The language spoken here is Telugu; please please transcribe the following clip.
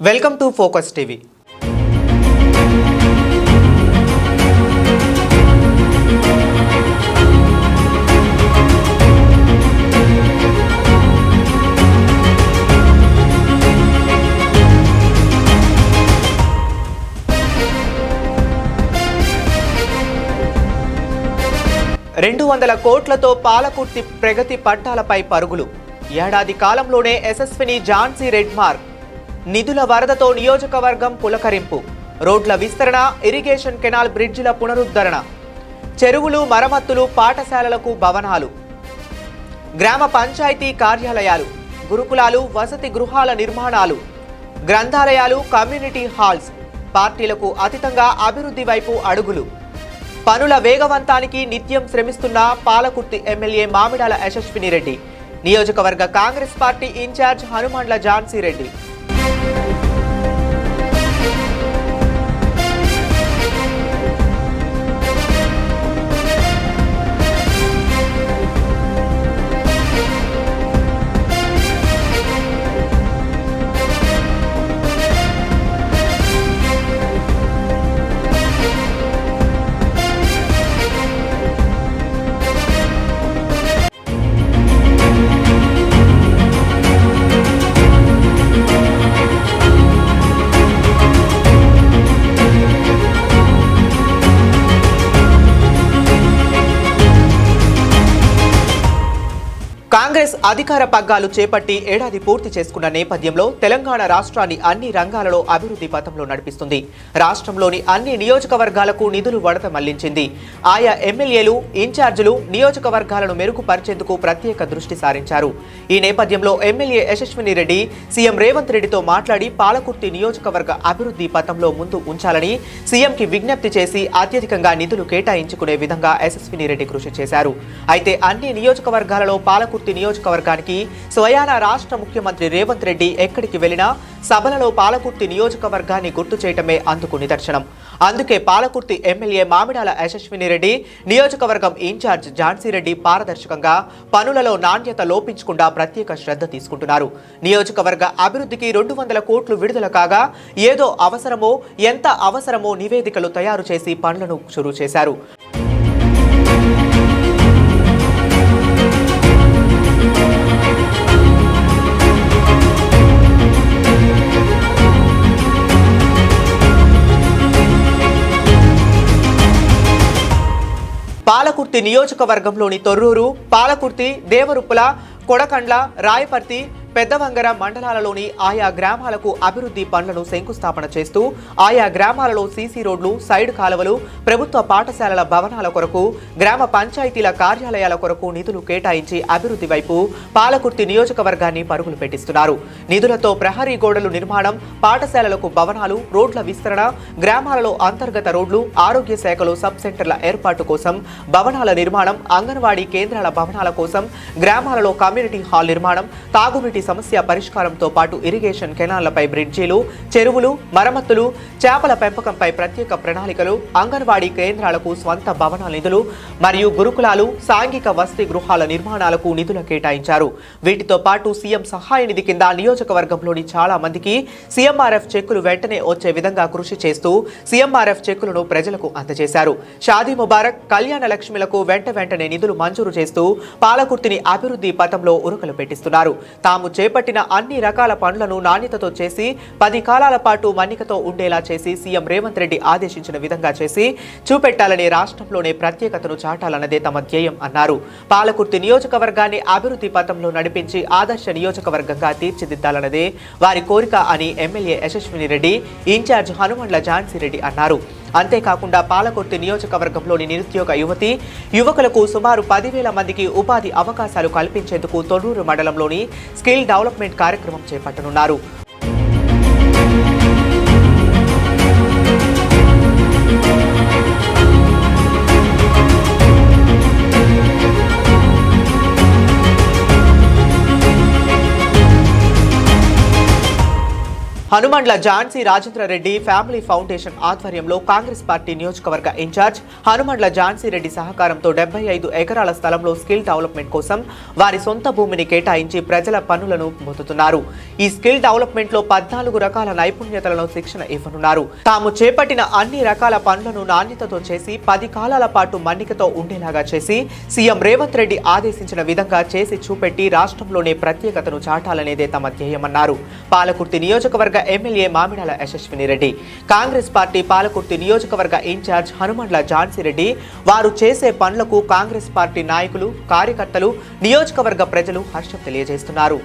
Welcome to focus TV. $200 కోట్లతో పాలకుర్తి ప్రగతి పట్టాలపై పరుగులు. ఏడాది కాలంలోనే యశస్విని ఝాన్సీ రెడ్ మార్క్. నిధుల వరదతో నియోజకవర్గం పులకరింపు. రోడ్ల విస్తరణ, ఇరిగేషన్ కెనాల్ బ్రిడ్జిల పునరుద్ధరణ, చెరువులు మరమ్మతులు, పాఠశాలలకు భవనాలు, గ్రామ పంచాయతీ కార్యాలయాలు, గురుకులాలు, వసతి గృహాల నిర్మాణాలు, గ్రంథాలయాలు, కమ్యూనిటీ హాల్స్. పార్టీలకు అతీతంగా అభివృద్ధి వైపు అడుగులు. పనుల వేగవంతానికి నిత్యం శ్రమిస్తున్న పాలకుర్తి ఎమ్మెల్యే మామిడాల యశస్విని రెడ్డి. నియోజకవర్గ కాంగ్రెస్ పార్టీ ఇన్ఛార్జ్ హనుమండ్ల ఝాన్సీ రెడ్డి. కాంగ్రెస్ అధికార పగ్గాలు చేపట్టి ఏడాది పూర్తి చేసుకున్న నేపథ్యంలో తెలంగాణ రాష్ట్రాన్ని అన్ని రంగాలలో అభివృద్ధి పథంలో నడిపిస్తుంది. రాష్ట్రంలోని అన్ని నియోజకవర్గాలకు నిధులు వడత మళ్లించింది. ఆయా ఎమ్మెల్యేలు, ఇన్ఛార్జీలు నియోజకవర్గాలను మెరుగుపరిచేందుకు ప్రత్యేక దృష్టి సారించారు. ఈ నేపథ్యంలో ఎమ్మెల్యే యశస్విని రెడ్డి సీఎం రేవంత్ రెడ్డితో మాట్లాడి పాలకుర్తి నియోజకవర్గ అభివృద్ధి పథంలో ముందు ఉంచాలని సీఎంకి విజ్ఞప్తి చేసి అత్యధికంగా నిధులు కేటాయించుకునే విధంగా యశస్విని రెడ్డి కృషి చేశారు. అయితే అన్ని నియోజకవర్గాలలో పాలకుర్తి నియోజకవర్గానికి స్వయాన రాష్ట్ర ముఖ్యమంత్రి రేవంత్ రెడ్డి ఎక్కడికి వెళ్లినా సభలలో పాలకుర్తి నియోజకవర్గాన్ని గుర్తు చేయటమే అందుకు నిదర్శనం. అందుకే పాలకుర్తి ఎమ్మెల్యే మామిడాల యశస్విని రెడ్డి, నియోజకవర్గం ఇన్ఛార్జ్ ఝాన్సీ రెడ్డి పారదర్శకంగా పనులలో నాణ్యత లోపించకుండా ప్రత్యేక శ్రద్ధ తీసుకుంటున్నారు. నియోజకవర్గ అభివృద్ధికి 200 కోట్లు విడుదల కాగా ఏదో అవసరమో, ఎంత అవసరమో నివేదికలు తయారు చేసి పనులను షురూ చేశారు. పాలకుర్తి నియోజకవర్గంలోని తొర్రూరు, పాలకుర్తి, దేవరుప్పుల, కొడకండ్ల, రాయపర్తి, పెద్దవంగర మండలాలలోని ఆయా గ్రామాలకు అభివృద్ధి పనులను శంకుస్థాపన చేస్తూ ఆయా గ్రామాలలో సీసీ రోడ్లు, సైడ్ కాలువలు, ప్రభుత్వ పాఠశాలల భవనాల కొరకు, గ్రామ పంచాయతీల కార్యాలయాల కొరకు నిధులు కేటాయించి అభివృద్ధి వైపు పాలకుర్తి నియోజకవర్గాన్ని పరుగులు పెట్టిస్తున్నారు. నిధులతో ప్రహరీ గోడలు నిర్మాణం, పాఠశాలలకు భవనాలు, రోడ్ల విస్తరణ, గ్రామాలలో అంతర్గత రోడ్లు, ఆరోగ్య శాఖలో సబ్ సెంటర్ల ఏర్పాటు కోసం భవనాల నిర్మాణం, అంగన్వాడీ కేంద్రాల భవనాల కోసం గ్రామాలలో కమ్యూనిటీ హాల్ నిర్మాణం, తాగునీటి సమస్య పరిష్కారంతో పాటు ఇరిగేషన్ కెనాళ్లపై బ్రిడ్జీలు, చెరువులు మరమ్మతులు, చేపల పెంపకంపై ప్రత్యేక ప్రణాళికలు, అంగన్వాడీ కేంద్రాలకు స్వంత భవనాల నిధులు మరియు గురుకులాలు, సాంఘిక వసతి గృహాల నిర్మాణాలకు నిధులు కేటాయించారు. వీటితో పాటు సీఎం సహాయ నిధి కింద నియోజకవర్గంలోని చాలా మందికి సీఎంఆర్ఎఫ్ చెక్కులు వెంటనే వచ్చే విధంగా కృషి చేస్తూ సీఎంఆర్ఎఫ్ చెక్కులను ప్రజలకు అందజేశారు. షాదీ ముబారక్, కళ్యాణ లక్ష్మిలకు వెంటనే నిధులు మంజూరు చేస్తూ పాలకుర్తిని అభివృద్ధి పథంలో ఉరుకలు పెట్టిస్తున్నారు. తాము చేపట్టిన అన్ని రకాల పనులను నాణ్యతతో చేసి 10 కాలాల పాటు మన్నికతో ఉండేలా చేసి సీఎం రేవంత్ రెడ్డి ఆదేశించిన విధంగా చేసి చూపెట్టాలని, రాష్ట్రంలోనే ప్రత్యేకతను చాటాలన్నదే తమ ధ్యేయం అన్నారు. పాలకుర్తి నియోజకవర్గాన్ని అభివృద్ధి పథంలో నడిపించి ఆదర్శ నియోజకవర్గంగా తీర్చిదిద్దాలన్నదే వారి కోరిక అని ఎమ్మెల్యే యశస్విని రెడ్డి, ఇన్ఛార్జ్ హనుమండ్ల ఝాన్సీ రెడ్డి అన్నారు. అంతేకాకుండా పాలకుర్తి నియోజకవర్గంలోని నిరుద్యోగ యువకులకు సుమారు 10,000 మందికి ఉపాధి అవకాశాలు కల్పించేందుకు తొర్రూరు మండలంలోని స్కిల్ డెవలప్మెంట్ కార్యక్రమం చేపట్టనున్నారు. హనుమండ్ల ఝాన్సీ రాజేంద్ర రెడ్డి ఫ్యామిలీ ఫౌండేషన్ ఆధ్వర్యంలో కాంగ్రెస్ పార్టీ నియోజకవర్గ ఇన్ఛార్జ్ హనుమండ్ల ఝాన్సీ రెడ్డి సహకారంతో 75 ఎకరాల స్థలంలో స్కిల్ డెవలప్మెంట్ కోసం వారి సొంత భూమిని కేటాయించి ప్రజల పనులను పొందుతున్నారు. ఈ స్కిల్ డెవలప్మెంట్ లో 14 రకాల నైపుణ్యతలను శిక్షణ ఇవ్వనున్నారు. తాము చేపట్టిన అన్ని రకాల పనులను నాణ్యతతో చేసి 10 కాలాల పాటు మన్నికతో ఉండేలాగా చేసి సీఎం రేవంత్ రెడ్డి ఆదేశించిన విధంగా చేసి చూపెట్టి రాష్ట్రంలోనే ప్రత్యేకతను చాటాలనేదే తమ ధ్యేయమన్నారు. పాలకుర్తి నియోజకవర్గ ఎమ్మెల్యే మామిడాల యశస్విని రెడ్డి, కాంగ్రెస్ పార్టీ పాలకుర్తి నియోజకవర్గ ఇన్ఛార్జ్ హనుమండ్ల ఝాన్సీ రెడ్డి వారు చేసే పనులకు కాంగ్రెస్ పార్టీ నాయకులు, కార్యకర్తలు, నియోజకవర్గ ప్రజలు హర్షం తెలియజేస్తున్నారు.